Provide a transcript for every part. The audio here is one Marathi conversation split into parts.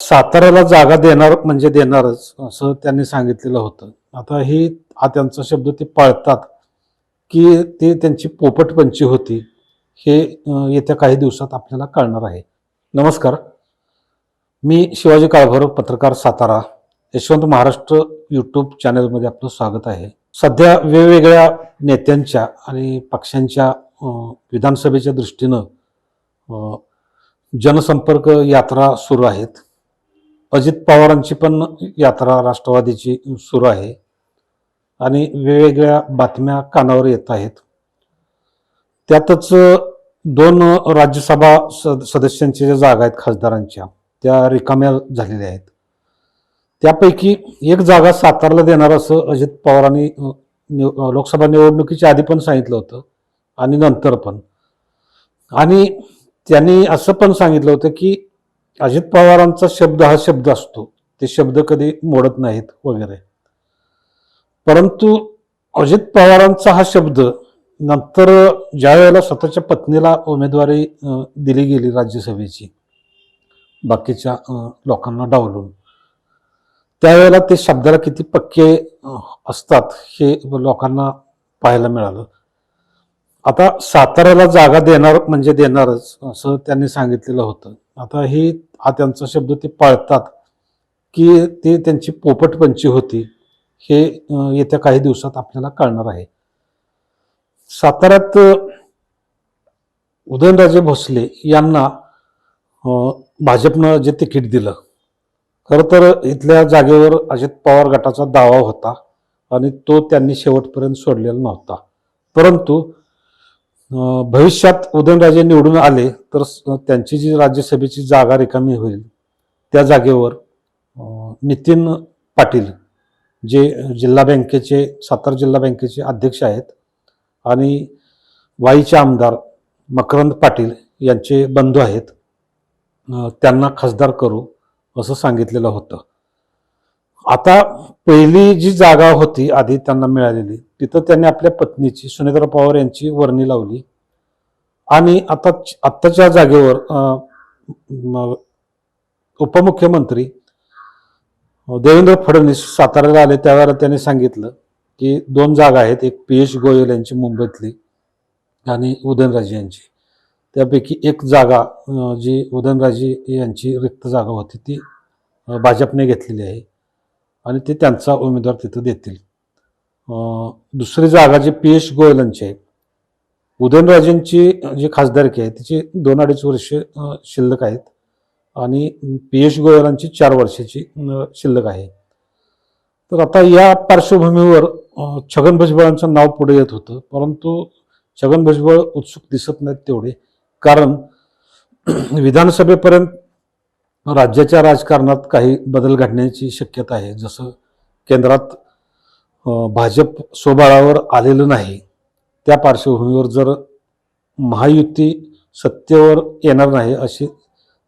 साताऱ्याला जागा देणार म्हणजे देणारच असं त्यांनी सांगितलेलं होतं. आता हा त्यांचा शब्द ते पाळतात की ते त्यांची पोपटपंची होती हे येत्या काही दिवसात आपल्याला कळणार आहे. नमस्कार, मी शिवाजी काळभोर, पत्रकार, सातारा. यशवंत महाराष्ट्र यूट्यूब चॅनलमध्ये आपलं स्वागत आहे. सध्या वेगवेगळ्या नेत्यांच्या आणि पक्षांच्या विधानसभेच्या दृष्टीनं जनसंपर्क यात्रा सुरू आहेत. अजित पवारांची पण यात्रा राष्ट्रवादीची सुरू आहे आणि वेगवेगळ्या बातम्या कानावर येत आहेत. त्यातच दोन राज्यसभा सदस्यांच्या ज्या जागा आहेत खासदारांच्या, त्या रिकाम्या झालेल्या आहेत. त्यापैकी एक जागा सातारला देणार असं अजित पवारांनी लोकसभा निवडणुकीच्या आधी पण सांगितलं होतं आणि नंतर पण. आणि त्यांनी असं पण सांगितलं होतं की अजित पवारांचा शब्द हा शब्द असतो, ते शब्द कधी मोडत नाहीत वगैरे. परंतु अजित पवारांचा हा शब्द नंतर ज्या वेळेला स्वतःच्या पत्नीला उमेदवारी दिली गेली राज्यसभेची बाकीच्या लोकांना डावलून, त्यावेळेला ते शब्दाला किती पक्के असतात हे लोकांना पाहायला मिळालं. आता साताऱ्याला जागा देणार म्हणजे देणारच असं त्यांनी सांगितलेलं होतं. आता हा त्यांचा शब्द ते पाळतात की ते त्यांची पोपटपंची होती हे येत्या काही दिवसात आपल्याला कळणार आहे. साताऱ्यात उदयनराजे भोसले यांना भाजपनं जे तिकीट दिलं, खरं तर इथल्या जागेवर अजित पवार गटाचा दावा होता आणि तो त्यांनी शेवटपर्यंत सोडलेला नव्हता. परंतु भविष्यात उदयनराजे निवडून आले तर त्यांची जी राज्यसभेची जागा रिकामी होईल त्या जागेवर नितीन पाटील, जे सातारा जिल्हा बँकेचे अध्यक्ष आहेत आणि वाईचे आमदार मकरंद पाटील यांचे बंधू आहेत, त्यांना खासदार करू असं सांगितलेलं होतं. आता पहिली जी जागा होती आधी त्यांना मिळालेली, तिथं त्यांनी आपल्या पत्नीची सुनेत्रा पवार यांची वर्णी लावली आणि आत्ताच्या जागेवर उपमुख्यमंत्री देवेंद्र फडणवीस साताऱ्याला आले त्यावेळेला त्यांनी सांगितलं की दोन जागा आहेत, एक पियुष गोयल यांची मुंबईतली आणि उदयनराजे यांची. त्यापैकी एक जागा जी उदयनराजे यांची रिक्त जागा होती ती भाजपने घेतलेली आहे आणि ते त्यांचा उमेदवार तिथं देतील. दुसरी जागा जी पियुष गोयलांची आहे, उदयनराजेंची जी खासदारकी आहे तिची 2-2.5 वर्ष शिल्लक आहेत आणि पियुष गोयलांची 4 वर्षाची शिल्लक आहे. तर आता या पार्श्वभूमीवर छगन भुजबळांचं नाव पुढे येत होतं, परंतु छगन भुजबळ उत्सुक दिसत नाहीत तेवढे, कारण विधानसभेपर्यंत राज्याच्या राजकारणात काही बदल घडण्याची शक्यता आहे. जसं केंद्रात भाजप स्वबळावर आलेलं नाही, त्या पार्श्वभूमीवर जर महायुती सत्तेवर येणार नाही अशी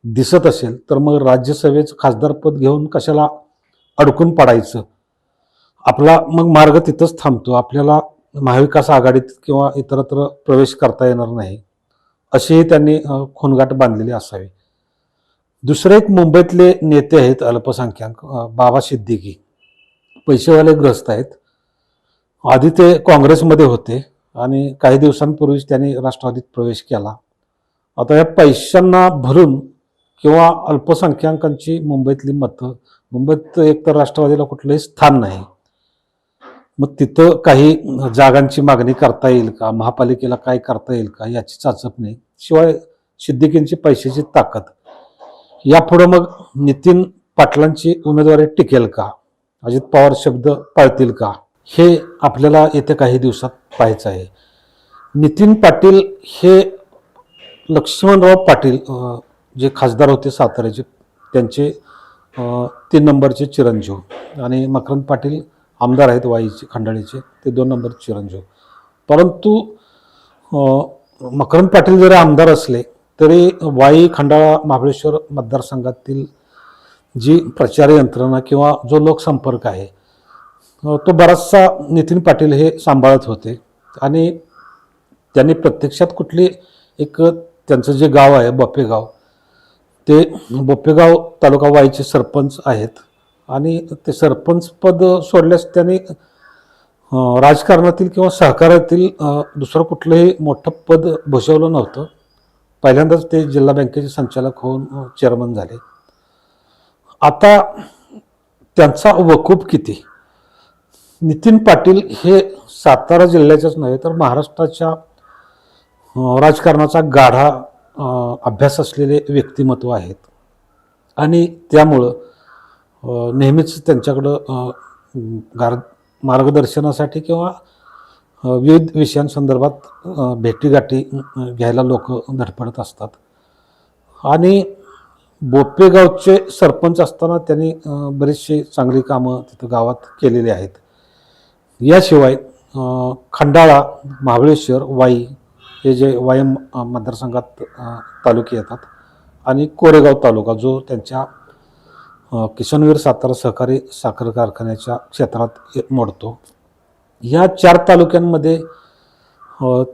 दिसत असेल तर मग राज्यसभेचं खासदारपद घेऊन कशाला अडकून पडायचं, आपला मग मार्ग तिथंच थांबतो, आपल्याला महाविकास आघाडीत किंवा इतरत्र प्रवेश करता येणार नाही, अशीही त्यांनी खोनगाट बांधलेली असावी. दुसरे एक मुंबईतले नेते आहेत अल्पसंख्याक, बाबा सिद्दीकी, पैसेवाले ग्रस्त आहेत. आधी ते काँग्रेसमध्ये होते आणि काही दिवसांपूर्वीच त्यांनी राष्ट्रवादीत प्रवेश केला. आता या पैशांना भरून किंवा अल्पसंख्याकांची मुंबईतली मतं, मुंबईत एकतर राष्ट्रवादीला कुठलंही स्थान नाही, मग तिथं काही जागांची मागणी करता येईल का, महापालिकेला काय करता येईल का याची चाचपणी, शिवाय सिद्दीकींची पैशाची ताकद, यापुढं मग नितीन पाटलांची उमेदवारी टिकेल का, अजित पवार शब्द पाळतील का, हे आपल्याला येत्या काही दिवसात पाहायचं आहे. नितीन पाटील हे लक्ष्मणराव पाटील जे खासदार होते साताऱ्याचे, त्यांचे 3 नंबरचे चिरंजीव आणि मकरंद पाटील आमदार आहेत वाईचे खंडाळीचे, ते 2 नंबर चिरंजीव. परंतु मकरंद पाटील जरी आमदार असले तरी वाई खंडाळा महाबळेश्वर मतदारसंघातील जी प्रचार यंत्रणा किंवा जो लोकसंपर्क आहे तो बराचसा नितीन पाटील हे सांभाळत होते आणि त्यांनी प्रत्यक्षात कुठली एक त्यांचं जे गाव आहे बोपेगाव, ते बोपेगाव तालुका वाईचे सरपंच आहेत आणि ते सरपंच पद सोडल्यास त्यांनी राजकारणातील किंवा सहकार्यातील दुसरं कुठलंही मोठं पद भूषवलं नव्हतं. पहिल्यांदाच ते जिल्हा बँकेचे संचालक होऊन चेअरमन झाले. आता त्यांचा वकूफ किती. नितीन पाटील हे सातारा जिल्ह्याच्याच नव्हे तर महाराष्ट्राच्या राजकारणाचा गाढा अभ्यास असलेले व्यक्तिमत्व आहेत आणि त्यामुळं नेहमीच त्यांच्याकडं मार्गदर्शनासाठी किंवा विविध विषयांसंदर्भात भेटीगाठी घ्यायला लोक धडपडत असतात. आणि बोपेगावचे सरपंच असताना त्यांनी बरीचशी चांगली कामं तिथं गावात केलेली आहेत. याशिवाय खंडाळा, महाबळेश्वर, वाई हे जे वाई मतदारसंघात तालुके येतात आणि कोरेगाव तालुका जो त्यांच्या किशनवीर सातारा सहकारी साखर कारखान्याच्या क्षेत्रात मोडतो. या 4 तालुक्यांमध्ये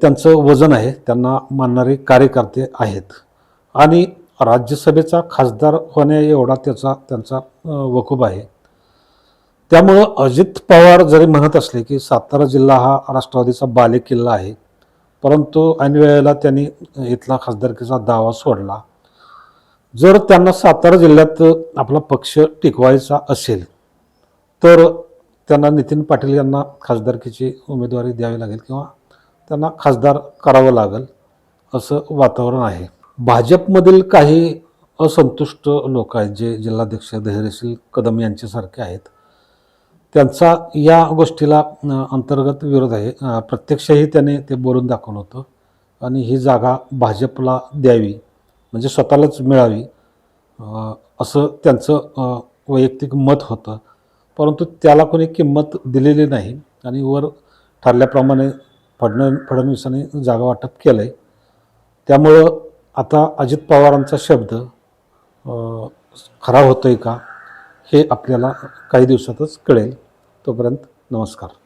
त्यांचं वजन आहे, त्यांना मानणारे कार्यकर्ते आहेत आणि राज्यसभेचा खासदार होण्या एवढा त्यांचा वकूफ आहे. त्यामुळं अजित पवार जरी म्हणत असले की सातारा जिल्हा हा राष्ट्रवादीचा बालेकिल्ला आहे, परंतु ऐन वेळेला त्यांनी इथला खासदारकीचा दावा सोडला. जर त्यांना सातारा जिल्ह्यात आपला पक्ष टिकवायचा असेल तर त्यांना नितीन पाटील यांना खासदारकीची उमेदवारी द्यावी लागेल किंवा त्यांना खासदार करावं लागेल असं वातावरण आहे. भाजपमधील काही असंतुष्ट लोक आहेत जे जिल्हाध्यक्ष धैर्यशील कदम यांच्यासारखे आहेत. त्यांचा या गोष्टीला अंतर्गत विरोध आहे. प्रत्यक्षही त्याने ते बोलून दाखवलं होतं आणि ही जागा भाजपला द्यावी म्हणजे स्वतःलाच मिळावी असं त्यांचं वैयक्तिक मत होतं. परंतु त्याला कोणी किंमत दिलेली नाही आणि वर ठरल्याप्रमाणे फडणवीसांनी जागा वाटप केलं आहे. त्यामुळं आता अजित पवारांचा शब्द खरा होतोय का हे आपल्याला काही दिवसातच कळेल. तोपर्यंत नमस्कार.